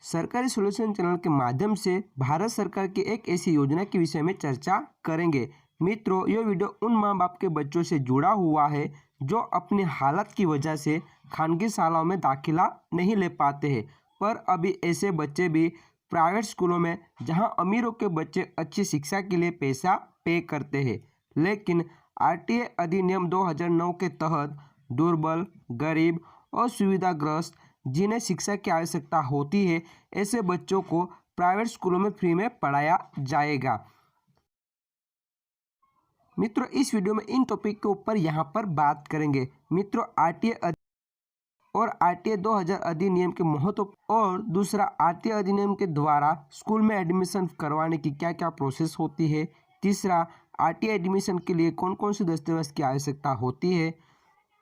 सरकारी solution channel के माध्यम से भारत सरकार की एक ऐसी योजना के विषय में चर्चा करेंगे। मित्रों, यह वीडियो उन माँ बाप के बच्चों से जुड़ा हुआ है जो अपनी हालत की वजह से खानगी शालाओं में दाखिला नहीं ले पाते हैं, पर अभी ऐसे बच्चे भी प्राइवेट स्कूलों में जहां अमीरों के बच्चे अच्छी शिक्षा के लिए पैसा पे करते हैं, लेकिन आरटीए अधिनियम 2009 के तहत दुर्बल, गरीब और सुविधाग्रस्त जिन्हें शिक्षा की आवश्यकता होती है, ऐसे बच्चों को प्राइवेट स्कूलों में फ्री में पढ़ाया जाएगा। मित्रों, इस वीडियो में इन टॉपिक के ऊपर यहाँ पर बात करेंगे। मित्रों, आरटीए 2000 अधिनियम के महत्व और दूसरा आरटीए अधिनियम के द्वारा स्कूल में एडमिशन करवाने की क्या क्या प्रोसेस होती है। तीसरा, आरटीए एडमिशन के लिए कौन कौन से दस्तावेज की आवश्यकता होती है।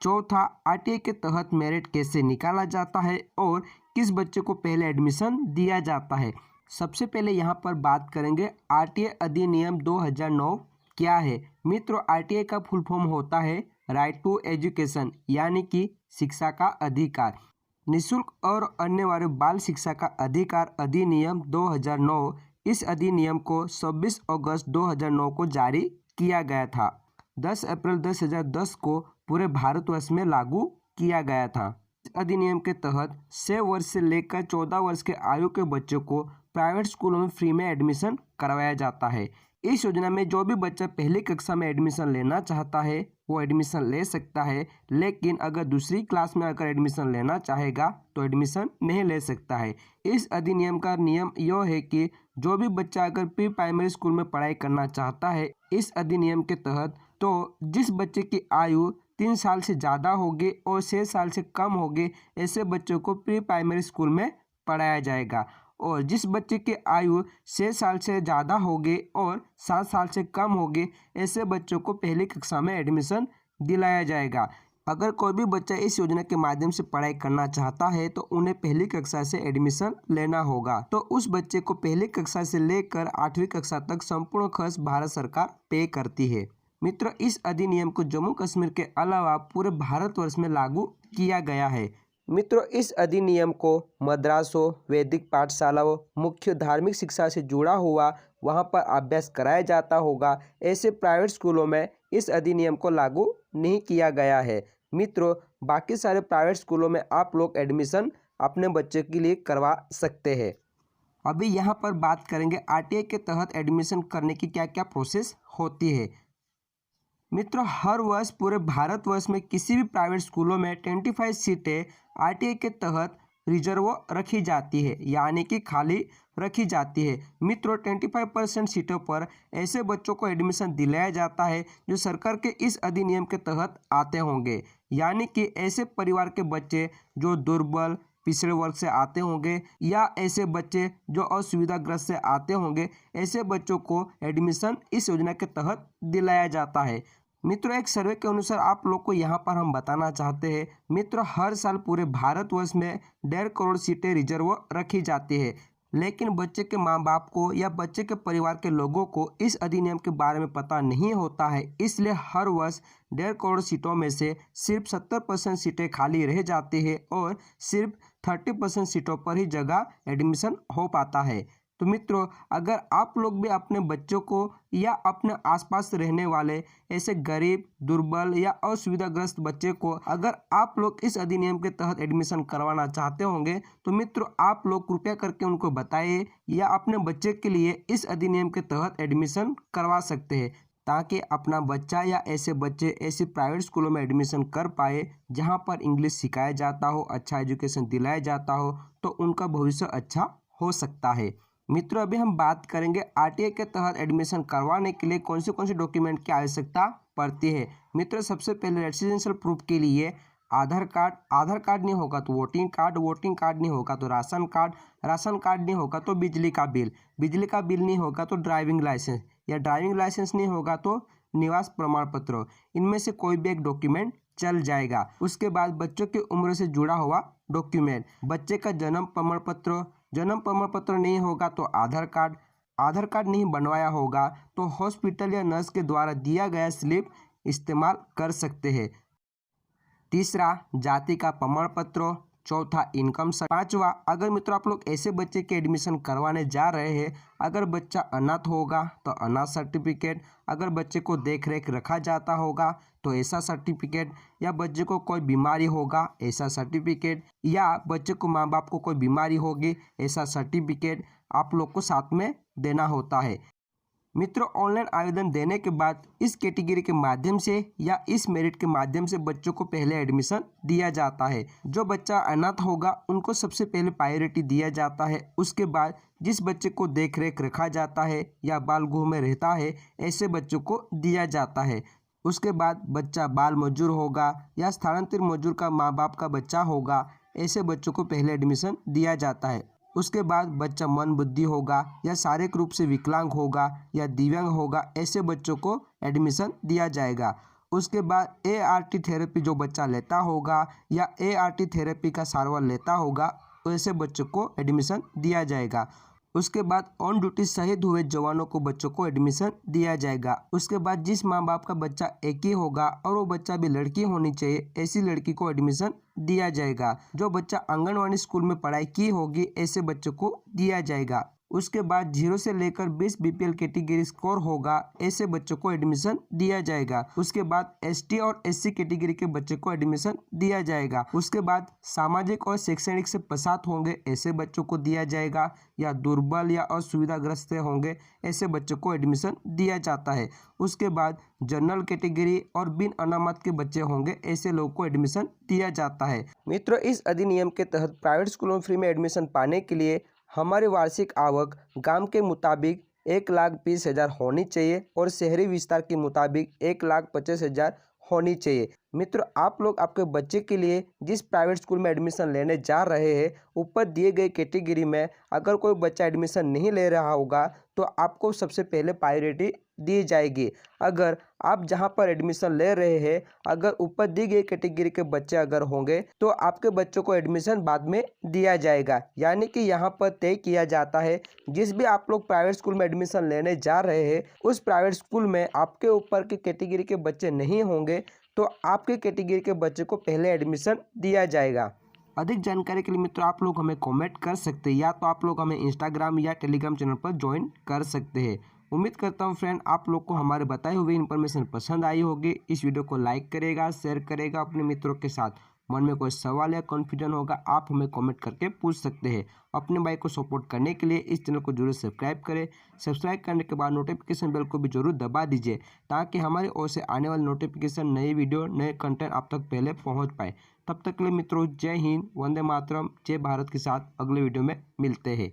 चौथा, आरटीए के तहत मेरिट कैसे निकाला जाता है और किस बच्चे को पहले एडमिशन दिया जाता है। सबसे पहले यहाँ पर बात करेंगे आरटीए अधिनियम 2009 क्या है। मित्रों, आरटीए का फुल फॉर्म होता है राइट टू एजुकेशन, यानी कि शिक्षा का अधिकार। निःशुल्क और अनिवार्य बाल शिक्षा का अधिकार अधिनियम 2009, इस अधिनियम को 26 अगस्त 2009 को जारी किया गया था। 10 अप्रैल 2010 को पूरे भारतवर्ष में लागू किया गया था। इस अधिनियम के तहत 6 वर्ष से लेकर 14 वर्ष के आयु के बच्चों को प्राइवेट स्कूलों में फ्री में एडमिशन करवाया जाता है। इस योजना में जो भी बच्चा पहली कक्षा में एडमिशन लेना चाहता है वो एडमिशन ले सकता है, लेकिन अगर दूसरी क्लास में अगर एडमिशन लेना चाहेगा तो एडमिशन नहीं ले सकता है। इस अधिनियम का नियम यह है कि जो भी बच्चा अगर प्री प्राइमरी स्कूल में पढ़ाई करना चाहता है इस अधिनियम के तहत, तो जिस बच्चे की आयु 3 साल से ज़्यादा होगी और 6 साल से कम होगी, ऐसे बच्चों को प्री प्राइमरी स्कूल में पढ़ाया जाएगा। और जिस बच्चे की आयु 6 साल से ज़्यादा होगी और 7 साल से कम होगी, ऐसे बच्चों को पहली कक्षा में एडमिशन दिलाया जाएगा। अगर कोई भी बच्चा इस योजना के माध्यम से पढ़ाई करना चाहता है तो उन्हें पहली कक्षा से एडमिशन लेना होगा, तो उस बच्चे को पहली कक्षा से लेकर 8वीं कक्षा तक संपूर्ण खर्च भारत सरकार पे करती है। मित्रों, इस अधिनियम को जम्मू कश्मीर के अलावा पूरे भारतवर्ष में लागू किया गया है। मित्रों, इस अधिनियम को मद्रासों, वैदिक पाठशालाओं, मुख्य धार्मिक शिक्षा से जुड़ा हुआ वहां पर अभ्यास कराया जाता होगा, ऐसे प्राइवेट स्कूलों में इस अधिनियम को लागू नहीं किया गया है। मित्रों, बाकी सारे प्राइवेट स्कूलों में आप लोग एडमिशन अपने बच्चे के लिए करवा सकते हैं। अभी यहाँ पर बात करेंगे आरटीए के तहत एडमिशन करने की क्या क्या प्रोसेस होती है। मित्रों, हर वर्ष पूरे भारतवर्ष में किसी भी प्राइवेट स्कूलों में 25 सीटें आरटीए के तहत रिजर्व रखी जाती है, यानी कि खाली रखी जाती है। मित्रों, 25% सीटों पर ऐसे बच्चों को एडमिशन दिलाया जाता है जो सरकार के इस अधिनियम के तहत आते होंगे, यानी कि ऐसे परिवार के बच्चे जो दुर्बल, पिछड़े वर्ग से आते होंगे या ऐसे बच्चे जो असुविधाग्रस्त से आते होंगे, ऐसे बच्चों को एडमिशन इस योजना के तहत दिलाया जाता है। मित्रों, एक सर्वे के अनुसार आप लोग को यहाँ पर हम बताना चाहते हैं। मित्रों, हर साल पूरे भारतवर्ष में 1.5 करोड़ सीटें रिजर्व रखी जाती है, लेकिन बच्चे के माँ बाप को या बच्चे के परिवार के लोगों को इस अधिनियम के बारे में पता नहीं होता है, इसलिए हर वर्ष 1.5 करोड़ सीटों में से सिर्फ 70% सीटें खाली रह जाती है और सिर्फ 30% सीटों पर ही जगह एडमिशन हो पाता है। तो मित्रों, अगर आप लोग भी अपने बच्चों को या अपने आसपास रहने वाले ऐसे गरीब, दुर्बल या असुविधाग्रस्त बच्चे को अगर आप लोग इस अधिनियम के तहत एडमिशन करवाना चाहते होंगे तो मित्रों, आप लोग कृपया करके उनको बताइए या अपने बच्चे के लिए इस अधिनियम के तहत एडमिशन करवा सकते हैं, ताकि अपना बच्चा या ऐसे बच्चे ऐसे प्राइवेट स्कूलों में एडमिशन कर पाए जहां पर इंग्लिश सिखाया जाता हो, अच्छा एजुकेशन दिलाया जाता हो, तो उनका भविष्य अच्छा हो सकता है। मित्रों, अभी हम बात करेंगे आरटीए के तहत एडमिशन करवाने के लिए कौन से डॉक्यूमेंट की आवश्यकता पड़ती है। मित्रों, सबसे पहले रेसिडेंशियल प्रूफ के लिए आधार कार्ड नहीं होगा तो वोटिंग कार्ड नहीं होगा तो राशन कार्ड नहीं होगा तो बिजली का बिल नहीं होगा तो ड्राइविंग लाइसेंस, या ड्राइविंग लाइसेंस नहीं होगा तो निवास प्रमाण पत्र, इनमें से कोई भी एक डॉक्यूमेंट चल जाएगा। उसके बाद बच्चों की उम्र से जुड़ा हुआ डॉक्यूमेंट, बच्चे का जन्म प्रमाण पत्र नहीं होगा तो आधार कार्ड नहीं बनवाया होगा तो हॉस्पिटल या नर्स के द्वारा दिया गया स्लिप इस्तेमाल कर सकते हैं। तीसरा, जाति का प्रमाण पत्र, चौथा इनकम। पांचवा, अगर मित्रों आप लोग ऐसे बच्चे के एडमिशन करवाने जा रहे हैं, अगर बच्चा अनाथ होगा तो अनाथ सर्टिफिकेट, अगर बच्चे को देख रेख रखा जाता होगा तो ऐसा सर्टिफिकेट, या बच्चे को कोई बीमारी होगा ऐसा सर्टिफिकेट, या बच्चे को माँ बाप को कोई बीमारी होगी ऐसा सर्टिफिकेट आप लोग को साथ में देना होता है। मित्रों, ऑनलाइन आवेदन देने के बाद इस कैटेगरी के माध्यम से या इस मेरिट के माध्यम से बच्चों को पहले एडमिशन दिया जाता है। जो बच्चा अनाथ होगा उनको सबसे पहले प्रायोरिटी दिया जाता है। उसके बाद जिस बच्चे को देख रेख रखा जाता है या बाल गृह में रहता है ऐसे बच्चों को दिया जाता है। उसके बाद बच्चा बाल मजदूर होगा या स्थानांतरित मजदूर का माँ बाप का बच्चा होगा, ऐसे बच्चों को पहले एडमिशन दिया जाता है। उसके बाद बच्चा मंद बुद्धि होगा या शारीरिक रूप से विकलांग होगा या दिव्यांग होगा, ऐसे बच्चों को एडमिशन दिया जाएगा। उसके बाद ART थेरेपी जो बच्चा लेता होगा या ART थेरेपी का सारवार लेता होगा, ऐसे बच्चों को एडमिशन दिया जाएगा। उसके बाद ऑन ड्यूटी शहीद हुए जवानों को बच्चों को एडमिशन दिया जाएगा। उसके बाद जिस माँ बाप का बच्चा एक ही होगा और वो बच्चा भी लड़की होनी चाहिए, ऐसी लड़की को एडमिशन दिया जाएगा। जो बच्चा आंगनवाड़ी स्कूल में पढ़ाई की होगी ऐसे बच्चों को दिया जाएगा। उसके बाद 0 से लेकर 20 BPL कैटेगरी स्कोर होगा, ऐसे बच्चों को एडमिशन दिया जाएगा। उसके बाद ST और SC कैटेगरी के बच्चे को एडमिशन दिया जाएगा। उसके बाद सामाजिक और शैक्षणिक से पछात होंगे ऐसे बच्चों को दिया जाएगा, या दुर्बल या असुविधाग्रस्त होंगे ऐसे बच्चों को एडमिशन दिया जाता है। उसके बाद जनरल कैटेगरी और बिन अनामत के बच्चे होंगे ऐसे लोगों को एडमिशन दिया जाता है। मित्रों, इस अधिनियम के तहत प्राइवेट स्कूलों में फ्री में एडमिशन पाने के लिए हमारी वार्षिक आवक गांव के मुताबिक 1,20,000 होनी चाहिए और शहरी विस्तार के मुताबिक 1,25,000 होनी चाहिए। मित्रों, आप लोग आपके बच्चे के लिए जिस प्राइवेट स्कूल में एडमिशन लेने जा रहे हैं, ऊपर दिए गए कैटेगरी में अगर कोई बच्चा एडमिशन नहीं ले रहा होगा तो आपको सबसे पहले प्रायोरिटी दी जाएगी। अगर आप जहां पर एडमिशन ले रहे हैं, अगर ऊपर दी गई कैटेगरी के बच्चे अगर होंगे तो आपके बच्चों को एडमिशन बाद में दिया जाएगा। यानी कि यहाँ पर तय किया जाता है जिस भी आप लोग प्राइवेट स्कूल में एडमिशन लेने जा रहे हैं, उस प्राइवेट स्कूल में आपके ऊपर की कैटेगरी के बच्चे नहीं होंगे तो आपके कैटेगरी के बच्चे को पहले एडमिशन दिया जाएगा। अधिक जानकारी के लिए मित्रों आप लोग हमें कमेंट कर सकते हैं, या तो आप लोग हमें इंस्टाग्राम या टेलीग्राम चैनल पर ज्वाइन कर सकते हैं। उम्मीद करता हूँ फ्रेंड आप लोग को हमारे बताए हुए इन्फॉर्मेशन पसंद आई होगी। इस वीडियो को लाइक करेगा, शेयर करेगा अपने मित्रों के साथ। मन में कोई सवाल या कॉन्फ्यूजन होगा आप हमें कमेंट करके पूछ सकते हैं। अपने भाई को सपोर्ट करने के लिए इस चैनल को जरूर सब्सक्राइब करें। सब्सक्राइब करने के बाद नोटिफिकेशन बेल को भी जरूर दबा दीजिए ताकि हमारी ओर से आने वाली नोटिफिकेशन, नई वीडियो, नए कंटेंट आप तक पहले पहुंच पाए। तब तक के लिए मित्रों जय हिंद, वंदे मातरम, जय भारत के साथ अगले वीडियो में मिलते हैं।